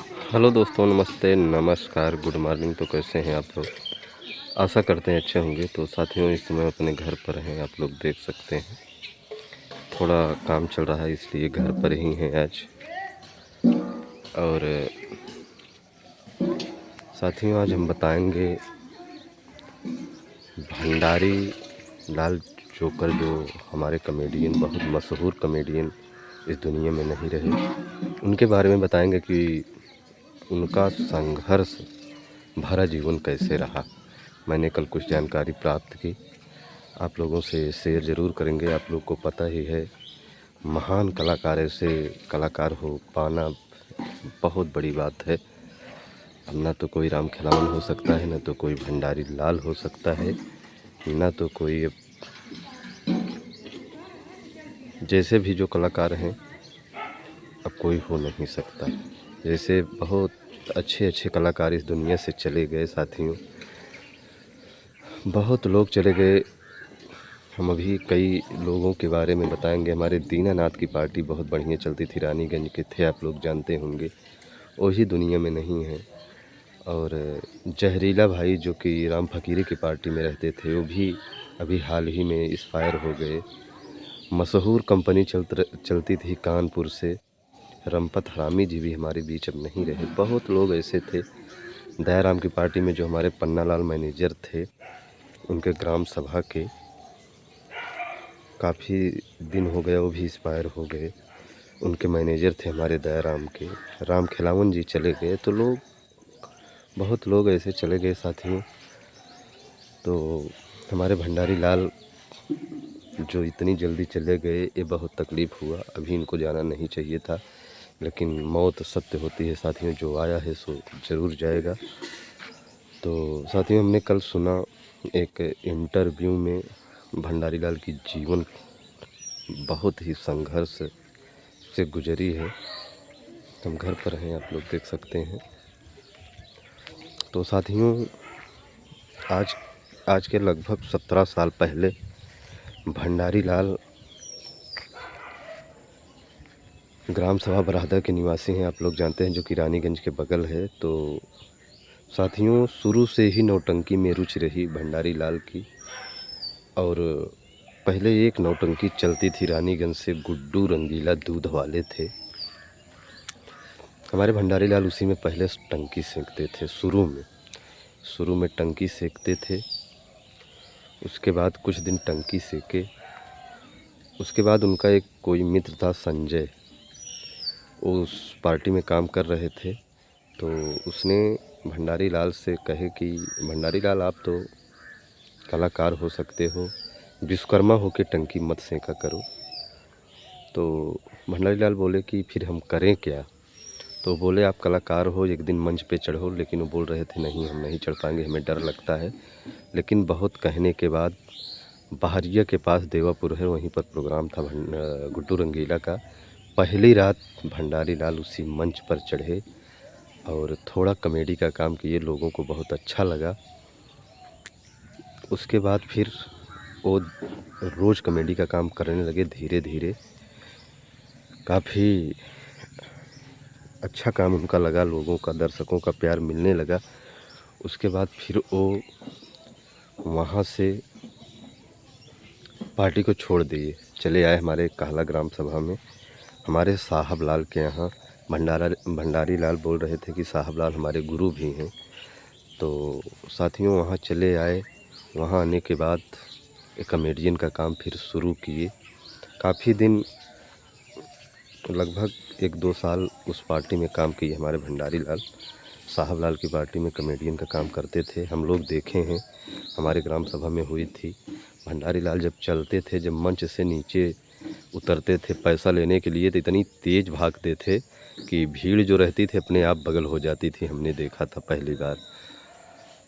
Hello दोस्तों, नमस्ते, नमस्कार, गुड मॉर्निंग। तो कैसे हैं आप लोग? आशा करते हैं अच्छे होंगे। तो साथियों, इस समय अपने घर पर हैं, आप लोग देख सकते हैं। थोड़ा काम चल रहा है इसलिए घर पर ही हैं आज। और साथियों, आज हम बताएंगे भंडारी लाल जोकर, जो हमारे कॉमेडियन, बहुत मशहूर कॉमेडियन इस दुनिया में नहीं रहे, उनके बारे में बताएंगे कि उनका संघर्ष भरा जीवन कैसे रहा। मैंने कल कुछ जानकारी प्राप्त की, आप लोगों से शेयर ज़रूर करेंगे। आप लोग को पता ही है, महान कलाकार ऐसे कलाकार हो पाना बहुत बड़ी बात है। अब ना तो कोई राम खिलावन हो सकता है, ना तो कोई भंडारी लाल हो सकता है, ना तो कोई जैसे भी जो कलाकार हैं अब कोई हो नहीं सकता। जैसे बहुत अच्छे अच्छे कलाकार इस दुनिया से चले गए साथियों, बहुत लोग चले गए। हम अभी कई लोगों के बारे में बताएंगे। हमारे दीनानाथ की पार्टी बहुत बढ़िया चलती थी, रानीगंज के थे, आप लोग जानते होंगे। वही दुनिया में नहीं है। और जहरीला भाई, जो कि राम फकीरी की पार्टी में रहते थे, वो भी अभी हाल ही में एक्सपायर हो गए। मशहूर कंपनी चलती थी कानपुर से, रमपत हरामी जी भी हमारे बीच अब नहीं रहे। बहुत लोग ऐसे थे। दयाराम की पार्टी में जो हमारे पन्नालाल मैनेजर थे, उनके ग्राम सभा के काफ़ी दिन हो गए, वो भी एक्सपायर हो गए। उनके मैनेजर थे हमारे दयाराम के, राम खिलावन जी चले गए। तो बहुत लोग ऐसे चले गए साथियों। तो हमारे भंडारी लाल जो इतनी जल्दी चले गए, ये बहुत तकलीफ़ हुआ। अभी इनको जाना नहीं चाहिए था, लेकिन मौत सत्य होती है साथियों। जो आया है सो ज़रूर जाएगा। तो साथियों, हमने कल सुना एक इंटरव्यू में भंडारी लाल की जीवन बहुत ही संघर्ष से गुजरी है। हम घर पर हैं, आप लोग देख सकते हैं। तो साथियों, आज के लगभग 17 साल पहले भंडारी लाल ग्राम सभा बराहदा के निवासी हैं, आप लोग जानते हैं, जो कि रानीगंज के बगल है। तो साथियों, शुरू से ही नौटंकी में रुचि रही भंडारी लाल की। और पहले एक नौटंकी चलती थी रानीगंज से, गुड्डू रंगीला दूध वाले थे हमारे भंडारी लाल। उसी में पहले टंकी सेंकते थे। शुरू में टंकी सेंकते थे। उसके बाद कुछ दिन टंकी सेके। उसके बाद उनका एक कोई मित्र था संजय, वो उस पार्टी में काम कर रहे थे। तो उसने भंडारी लाल से कहे कि भंडारी लाल, आप तो कलाकार हो सकते हो, विश्वकर्मा हो के टंकी मत सेका करो। तो भंडारी लाल बोले कि फिर हम करें क्या? तो बोले, आप कलाकार हो, एक दिन मंच पे चढ़ो। लेकिन वो बोल रहे थे, नहीं, हम नहीं चढ़ पाएंगे, हमें डर लगता है। लेकिन बहुत कहने के बाद बहरिया के पास देवापुर है, वहीं पर प्रोग्राम था गुड्डू रंगीला का। पहली रात भंडारी लाल उसी मंच पर चढ़े और थोड़ा कॉमेडी का काम किए। लोगों को बहुत अच्छा लगा। उसके बाद फिर वो रोज़ कॉमेडी का काम करने लगे। धीरे धीरे काफ़ी अच्छा काम उनका लगा, लोगों का, दर्शकों का प्यार मिलने लगा। उसके बाद फिर वो वहाँ से पार्टी को छोड़ दिए, चले आए हमारे कहला ग्राम सभा में, हमारे साहब लाल के यहाँ। भंडारी लाल बोल रहे थे कि साहब लाल हमारे गुरु भी हैं। तो साथियों, वहाँ चले आए। वहाँ आने के बाद एक कॉमेडियन का काम फिर शुरू किए। काफ़ी दिन, लगभग 1-2 साल उस पार्टी में काम किए हमारे भंडारी लाल। साहब लाल की पार्टी में कॉमेडियन का काम करते थे। हम लोग देखे हैं, हमारे ग्राम सभा में हुई थी। भंडारी लाल जब चलते थे, जब मंच से नीचे उतरते थे पैसा लेने के लिए, तो इतनी तेज़ भागते थे कि भीड़ जो रहती थी अपने आप बगल हो जाती थी। हमने देखा था पहली बार।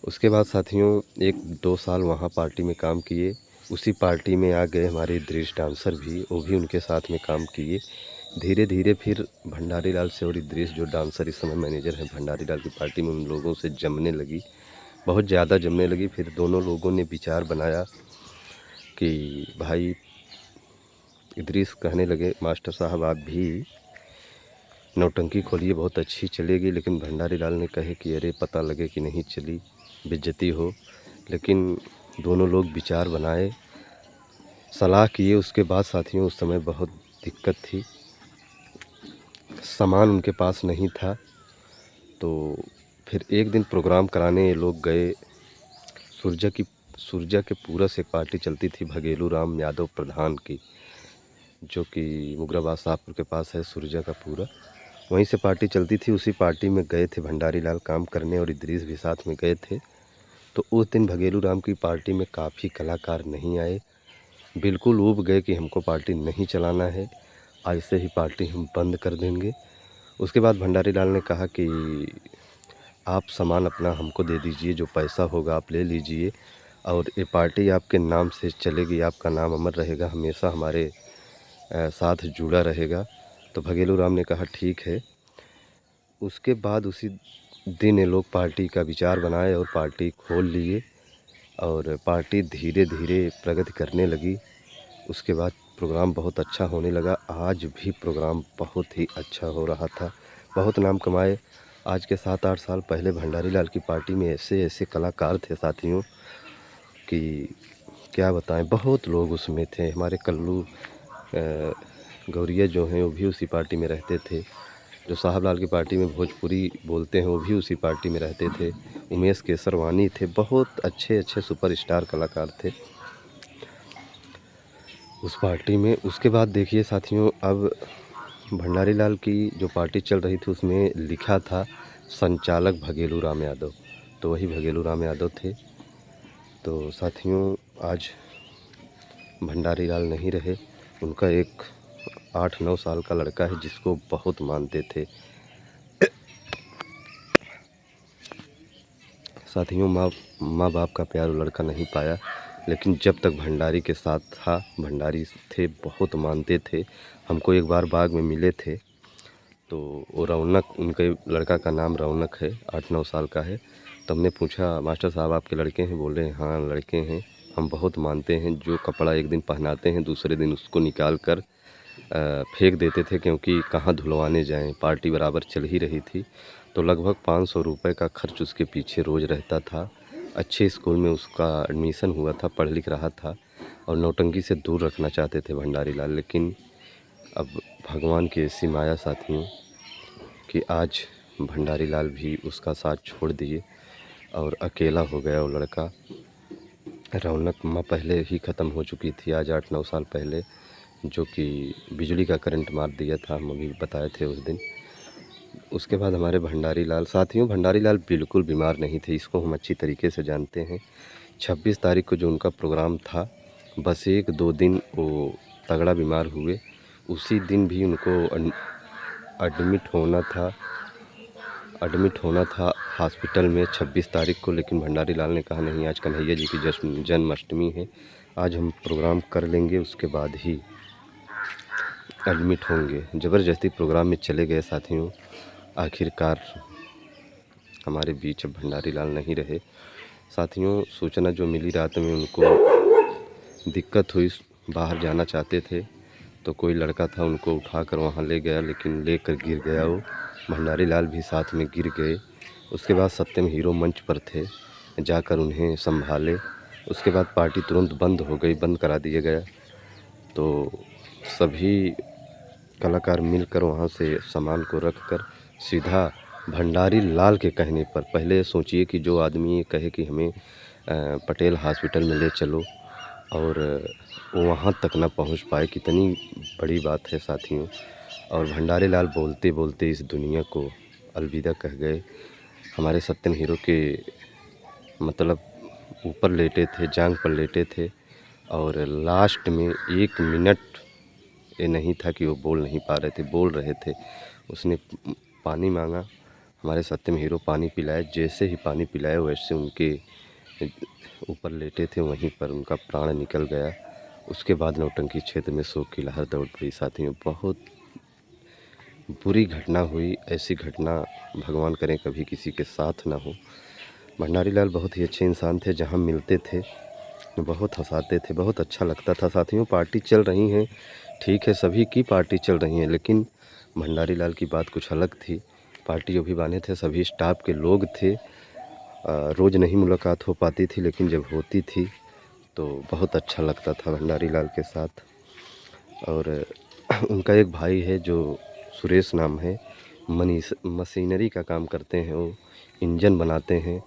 उसके बाद साथियों 1-2 साल वहाँ पार्टी में काम किए। उसी पार्टी में आ गए हमारे दृश्य डांसर भी, वो भी उनके साथ में काम किए। धीरे धीरे फिर भंडारी लाल से और दृश्य, जो डांसर इस समय मैनेजर हैं भंडारी लाल की पार्टी में, उन लोगों से जमने लगी, बहुत ज़्यादा जमने लगी। फिर दोनों लोगों ने विचार बनाया कि भाई, इदरीस कहने लगे, मास्टर साहब आप भी नौटंकी खोलिए बहुत अच्छी चलेगी, लेकिन भंडारी लाल ने कहे कि अरे पता लगे कि नहीं चली, बेइज्जती हो। लेकिन दोनों लोग विचार बनाए, सलाह किए। उसके बाद साथियों उस समय बहुत दिक्कत थी, सामान उनके पास नहीं था। तो फिर एक दिन प्रोग्राम कराने ये लोग गए। सुरजा के पूरब से एक पार्टी चलती थी भगेलू राम यादव प्रधान की, जो कि मुगराबाद शाहपुर के पास है सुरजा का पूरा। वहीं से पार्टी चलती थी, उसी पार्टी में गए थे भंडारी लाल काम करने, और इदरीस भी साथ में गए थे। तो उस दिन भगेलू राम की पार्टी में काफ़ी कलाकार नहीं आए, बिल्कुल ऊब गए कि हमको पार्टी नहीं चलाना है, आज से ही पार्टी हम बंद कर देंगे। उसके बाद भंडारी लाल ने कहा कि आप सामान अपना हमको दे दीजिए, जो पैसा होगा आप ले लीजिए, और ये पार्टी आपके नाम से चलेगी, आपका नाम अमर रहेगा, हमेशा हमारे साथ जुड़ा रहेगा। तो भगेलू राम ने कहा ठीक है। उसके बाद उसी दिन ये लोग पार्टी का विचार बनाए और पार्टी खोल लिए, और पार्टी धीरे धीरे प्रगति करने लगी। उसके बाद प्रोग्राम बहुत अच्छा होने लगा। आज भी प्रोग्राम बहुत ही अच्छा हो रहा था, बहुत नाम कमाए। आज के 7-8 साल पहले भंडारी लाल की पार्टी में ऐसे ऐसे कलाकार थे साथियों कि क्या बताएं, बहुत लोग उसमें थे। हमारे कल्लू गौरिया जो हैं वो भी उसी पार्टी में रहते थे। जो साहब लाल की पार्टी में भोजपुरी बोलते हैं वो भी उसी पार्टी में रहते थे। उमेश केसरवानी थे, बहुत अच्छे अच्छे सुपरस्टार कलाकार थे उस पार्टी में। उसके बाद देखिए साथियों, अब भंडारी लाल की जो पार्टी चल रही थी उसमें लिखा था संचालक भगेलू राम यादव, तो वही भगेलू राम यादव थे। तो साथियों आज भंडारी लाल नहीं रहे, उनका एक 8-9 साल का लड़का है जिसको बहुत मानते थे साथियों। माँ बाप का प्यार वो लड़का नहीं पाया, लेकिन जब तक भंडारी के साथ था, भंडारी थे, बहुत मानते थे। हमको एक बार बाग में मिले थे, तो वो रौनक, उनके लड़का का नाम रौनक है, 8-9 साल का है। तो हमने पूछा मास्टर साहब आपके लड़के हैं? बोले हाँ लड़के हैं, हम बहुत मानते हैं। जो कपड़ा एक दिन पहनाते हैं दूसरे दिन उसको निकाल कर फेंक देते थे, क्योंकि कहाँ धुलवाने जाएं, पार्टी बराबर चल ही रही थी। तो लगभग 500 रुपये का खर्च उसके पीछे रोज़ रहता था। अच्छे स्कूल में उसका एडमिशन हुआ था, पढ़ लिख रहा था, और नौटंकी से दूर रखना चाहते थे भंडारी लाल। लेकिन अब भगवान की ऐसी माया साथियों कि आज भंडारी लाल भी उसका साथ छोड़ दिए और अकेला हो गया वो लड़का। रौनक माँ पहले ही ख़त्म हो चुकी थी, आज 8-9 साल पहले, जो कि बिजली का करंट मार दिया था, हम अभी बताए थे उस दिन। उसके बाद हमारे भंडारी लाल साथियों, भंडारी लाल बिल्कुल बीमार नहीं थे, इसको हम अच्छी तरीके से जानते हैं। 26 तारीख को जो उनका प्रोग्राम था, बस 1-2 दिन वो तगड़ा बीमार हुए। उसी दिन भी उनको एडमिट होना था हॉस्पिटल में 26 तारीख को। लेकिन भंडारी लाल ने कहा नहीं, आज कन्हैया जी की जन्माष्टमी है, आज हम प्रोग्राम कर लेंगे, उसके बाद ही एडमिट होंगे। ज़बरदस्ती प्रोग्राम में चले गए साथियों। आखिरकार हमारे बीच अब भंडारी लाल नहीं रहे साथियों। सूचना जो मिली रात में उनको दिक्कत हुई, बाहर जाना चाहते थे, तो कोई लड़का था उनको उठाकर वहाँ ले गया, लेकिन लेकर गिर गया वो। भंडारी लाल भी साथ में गिर गए। उसके बाद सत्यम हीरो मंच पर थे, जाकर उन्हें संभाले। उसके बाद पार्टी तुरंत बंद हो गई, बंद करा दिया गया। तो सभी कलाकार मिलकर वहाँ से सामान को रखकर सीधा भंडारी लाल के कहने पर, पहले सोचिए कि जो आदमी ये कहे कि हमें पटेल हॉस्पिटल में ले चलो और वो वहाँ तक ना पहुँच पाए, कितनी बड़ी बात है साथियों। और भंडारी लाल बोलते बोलते इस दुनिया को अलविदा कह गए। हमारे सत्यम हीरो के मतलब ऊपर लेटे थे, जांग पर लेटे थे, और लास्ट में 1 मिनट ये नहीं था कि वो बोल नहीं पा रहे थे, बोल रहे थे। उसने पानी मांगा, हमारे सत्यम हीरो पानी पिलाए। जैसे ही पानी पिलाए वैसे उनके ऊपर लेटे थे वहीं पर उनका प्राण निकल गया। उसके बाद नौटंकी क्षेत्र में शोक की लहर दौड़ पड़ी साथियों। बहुत बुरी घटना हुई, ऐसी घटना भगवान करें कभी किसी के साथ ना हो। भंडारी लाल बहुत ही अच्छे इंसान थे, जहाँ मिलते थे बहुत हंसाते थे, बहुत अच्छा लगता था साथियों। पार्टी चल रही हैं, ठीक है, सभी की पार्टी चल रही है, लेकिन भंडारी लाल की बात कुछ अलग थी। पार्टी जो भी बांधे थे सभी स्टाफ के लोग थे। रोज़ नहीं मुलाकात हो पाती थी, लेकिन जब होती थी तो बहुत अच्छा लगता था भंडारी लाल के साथ। और उनका एक भाई है जो सुरेश नाम है, मशीनरी का काम करते हैं, वो इंजन बनाते हैं।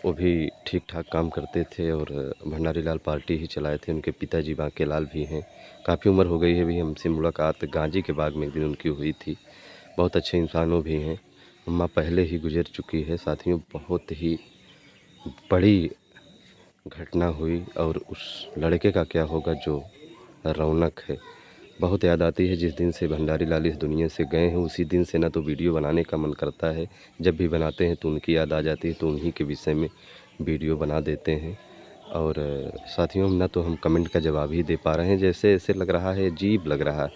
वो भी ठीक ठाक काम करते थे और भंडारी लाल पार्टी ही चलाए थे। उनके पिताजी बांके लाल भी हैं, काफ़ी उम्र हो गई है। भी हमसे मुलाकात गांजी के बाग में एक दिन उनकी हुई थी। बहुत अच्छे इंसानों भी हैं। अम्मा पहले ही गुजर चुकी है साथियों। बहुत ही बड़ी घटना हुई और उस लड़के का क्या होगा जो रौनक है। बहुत याद आती है जिस दिन से भंडारी लाल इस दुनिया से गए हैं, उसी दिन से ना तो वीडियो बनाने का मन करता है। जब भी बनाते हैं तो उनकी याद आ जाती है, तो उन्हीं के विषय में वीडियो बना देते हैं। और साथियों ना तो हम कमेंट का जवाब ही दे पा रहे हैं, जैसे ऐसे लग रहा है, अजीब लग रहा है।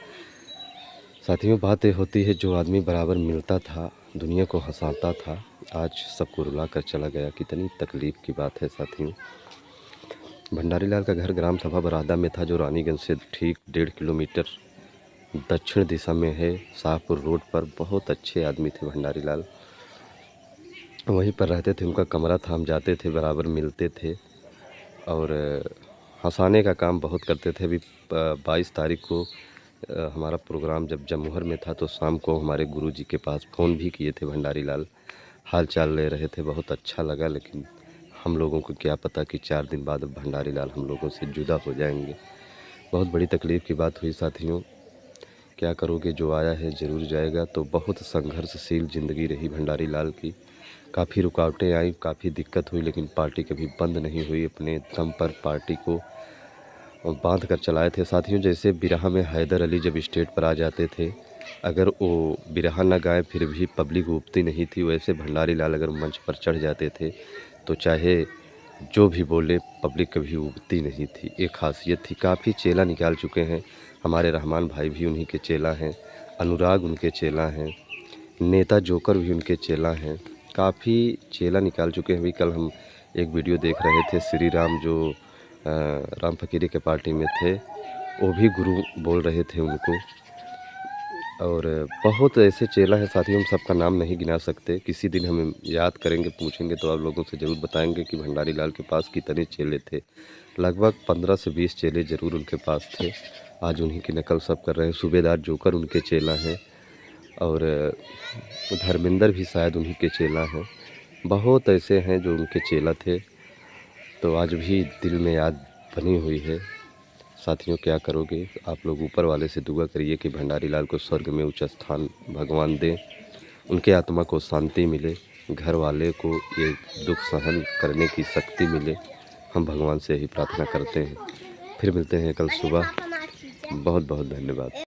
साथियों बात ये होती है, जो आदमी बराबर मिलता था, दुनिया को हंसाता था, आज सबको रुला कर चला गया। कितनी तकलीफ़ की बात है साथियों। भंडारी लाल का घर ग्राम सभा बरादा में था, जो रानीगंज से ठीक 1.5 किलोमीटर दक्षिण दिशा में है, शाहपुर रोड पर। बहुत अच्छे आदमी थे भंडारी लाल। वहीं पर रहते थे, उनका कमरा था, हम जाते थे, बराबर मिलते थे और हंसाने का काम बहुत करते थे। अभी 22 तारीख को हमारा प्रोग्राम जब जमुहर में था, तो शाम को हमारे गुरुजी के पास फ़ोन भी किए थे भंडारी लाल, हाल चाल ले रहे थे। बहुत अच्छा लगा, लेकिन हम लोगों को क्या पता कि 4 दिन बाद भंडारी लाल हम लोगों से जुदा हो जाएंगे। बहुत बड़ी तकलीफ़ की बात हुई साथियों। क्या करोगे, जो आया है ज़रूर जाएगा। तो बहुत संघर्षशील ज़िंदगी रही भंडारी लाल की। काफ़ी रुकावटें आई, काफ़ी दिक्कत हुई, लेकिन पार्टी कभी बंद नहीं हुई। अपने दम पर पार्टी को बांध कर चलाए थे साथियों। जैसे बिरहा में हैदर अली जब स्टेज पर आ जाते थे, अगर वो बिरहा न गाए फिर भी पब्लिक ऊबती नहीं थी, वैसे भंडारी लाल अगर मंच पर चढ़ जाते थे तो चाहे जो भी बोले, पब्लिक कभी ऊबती नहीं थी। एक खासियत थी। काफ़ी चेला निकाल चुके हैं, हमारे रहमान भाई भी उन्हीं के चेला हैं, अनुराग उनके चेला हैं, नेता जोकर भी उनके चेला हैं। काफ़ी चेला निकाल चुके हैं। अभी कल हम एक वीडियो देख रहे थे, श्री राम जो राम फकीरी के पार्टी में थे, वो भी गुरु बोल रहे थे उनको। और बहुत ऐसे चेला हैं साथियों, हम सबका नाम नहीं गिना सकते। किसी दिन हम याद करेंगे, पूछेंगे तो आप लोगों से ज़रूर बताएंगे कि भंडारी लाल के पास कितने चेले थे। लगभग 15 से 20 चेले ज़रूर उनके पास थे। आज उन्हीं की नकल सब कर रहे हैं। सूबेदार जोकर उनके चेला हैं और धर्मेंद्र भी शायद उन्हीं के चेला हैं। बहुत ऐसे हैं जो उनके चेला थे, तो आज भी दिल में याद बनी हुई है। साथियों क्या करोगे, आप लोग ऊपर वाले से दुआ करिए कि भंडारी लाल को स्वर्ग में उच्च स्थान भगवान दें, उनके आत्मा को शांति मिले, घर वाले को ये दुख सहन करने की शक्ति मिले। हम भगवान से ही प्रार्थना करते हैं। फिर मिलते हैं कल सुबह। बहुत बहुत धन्यवाद।